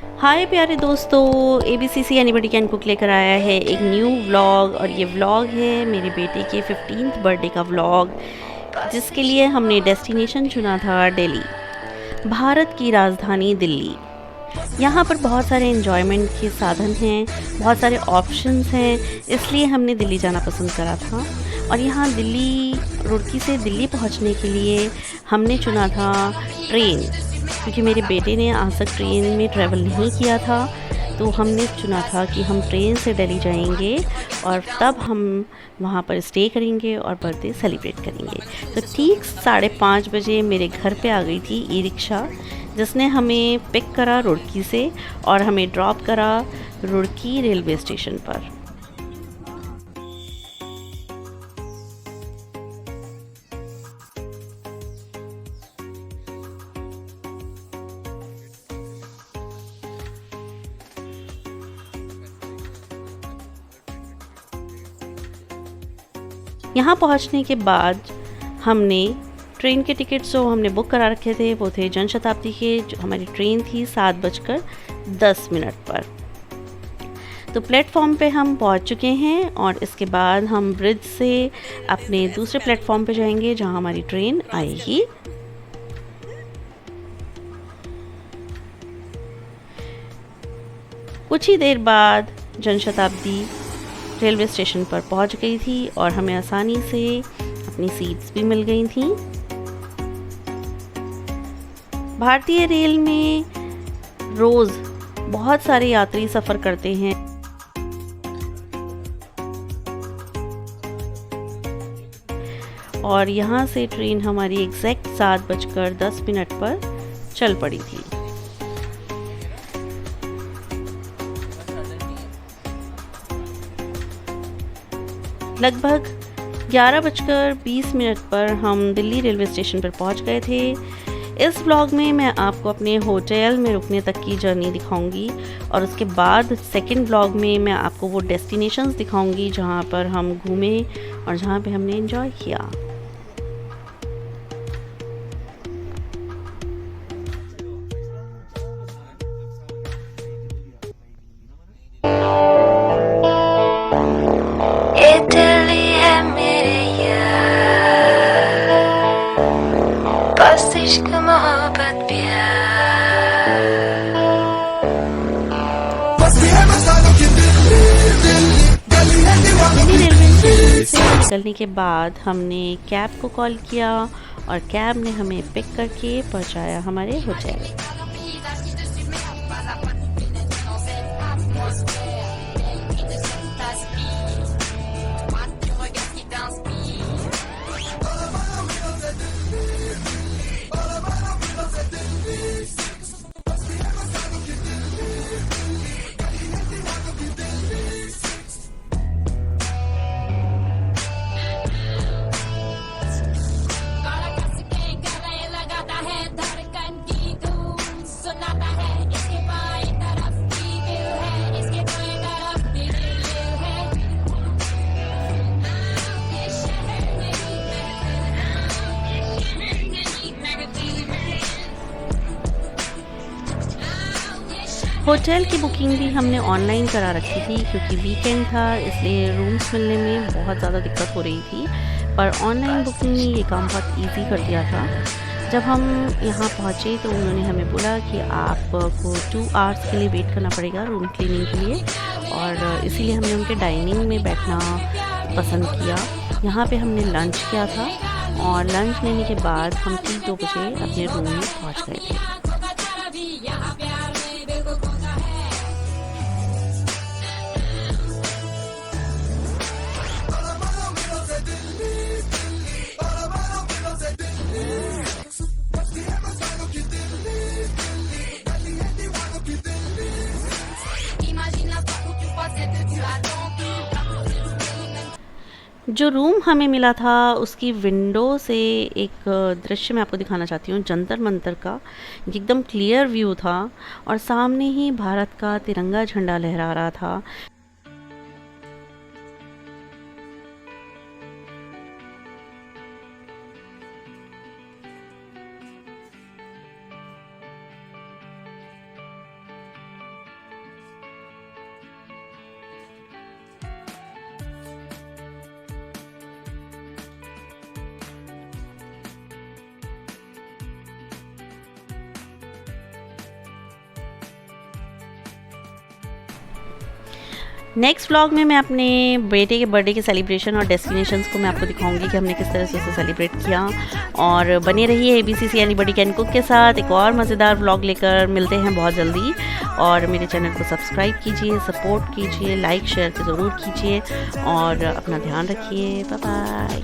हाय प्यारे दोस्तों, ABCC anybody can cook लेकर आया है एक न्यू व्लॉग। और ये व्लॉग है मेरे बेटे के 15th बर्थडे का व्लॉग, जिसके लिए हमने डेस्टिनेशन चुना था दिल्ली, भारत की राजधानी दिल्ली। यहाँ पर बहुत सारे एंजॉयमेंट के साधन हैं, बहुत सारे ऑप्शंस हैं, इसलिए हमने दिल्ली जाना पसंद करा था। और यहाँ दिल्ली, रुड़की से दिल्ली पहुँचने के लिए हमने चुना था ट्रेन, क्योंकि मेरे बेटे ने आज तक ट्रेन में ट्रैवल नहीं किया था। तो हमने चुना था कि हम ट्रेन से दिल्ली जाएंगे और तब हम वहाँ पर स्टे करेंगे और बर्थडे सेलिब्रेट करेंगे। तो ठीक 5:30 बजे मेरे घर पे आ गई थी ई रिक्शा, जिसने हमें पिक करा रुड़की से और हमें ड्रॉप करा रुड़की रेलवे स्टेशन पर। यहाँ पहुँचने के बाद हमने ट्रेन के टिकट जो हमने बुक करा रखे थे वो थे जनशताब्दी के। जो हमारी ट्रेन थी 7:10 पर। तो प्लेटफॉर्म पे हम पहुँच चुके हैं और इसके बाद हम ब्रिज से अपने दूसरे प्लेटफॉर्म पे जाएंगे जहाँ हमारी ट्रेन आएगी। कुछ ही देर बाद जनशताब्दी रेलवे स्टेशन पर पहुंच गई थी और हमें आसानी से अपनी सीट्स भी मिल गई थीं। भारतीय रेल में रोज़ बहुत सारे यात्री सफ़र करते हैं और यहाँ से ट्रेन हमारी एग्जैक्ट 7:10 पर चल पड़ी थी। लगभग 11:20 पर हम दिल्ली रेलवे स्टेशन पर पहुंच गए थे। इस व्लॉग में मैं आपको अपने होटल में रुकने तक की जर्नी दिखाऊंगी और उसके बाद सेकंड व्लॉग में मैं आपको वो डेस्टिनेशंस दिखाऊंगी जहां पर हम घूमे और जहां पे हमने एंजॉय किया। इटली है मेरे यार, बस इश्क मोहब्बत प्यार। दिल्ली रेलवे स्टेशन से निकलने के बाद हमने कैब को कॉल किया और कैब ने हमें पिक करके पहुंचाया हमारे होटल। होटल की बुकिंग भी हमने ऑनलाइन करा रखी थी, क्योंकि वीकेंड था इसलिए रूम्स मिलने में बहुत ज़्यादा दिक्कत हो रही थी। पर ऑनलाइन बुकिंग ने ये काम बहुत इजी कर दिया था। जब हम यहाँ पहुँचे तो उन्होंने हमें बोला कि आपको 2 आवर्स के लिए वेट करना पड़ेगा रूम क्लीनिंग के लिए, और इसीलिए हमने उनके डाइनिंग में बैठना पसंद किया। यहाँ पे हमने लंच किया था और लंच लेने के बाद हम ठीक 2 बजे अपने रूम में पहुँच गए थे। जो रूम हमें मिला था उसकी विंडो से एक दृश्य मैं आपको दिखाना चाहती हूँ, जंतर मंतर का। एकदम क्लियर व्यू था और सामने ही भारत का तिरंगा झंडा लहरा रहा था। नेक्स्ट व्लॉग में मैं अपने बेटे के बर्थडे के सेलिब्रेशन और डेस्टिनेशंस को मैं आपको दिखाऊंगी कि हमने किस तरह से उसे सेलिब्रेट किया। और बने रहिए ABCC एनीबॉडी कैन कुक के साथ। एक और मज़ेदार व्लॉग लेकर मिलते हैं बहुत जल्दी। और मेरे चैनल को सब्सक्राइब कीजिए, सपोर्ट कीजिए, लाइक शेयर तो ज़रूर कीजिए और अपना ध्यान रखिए। Bye bye.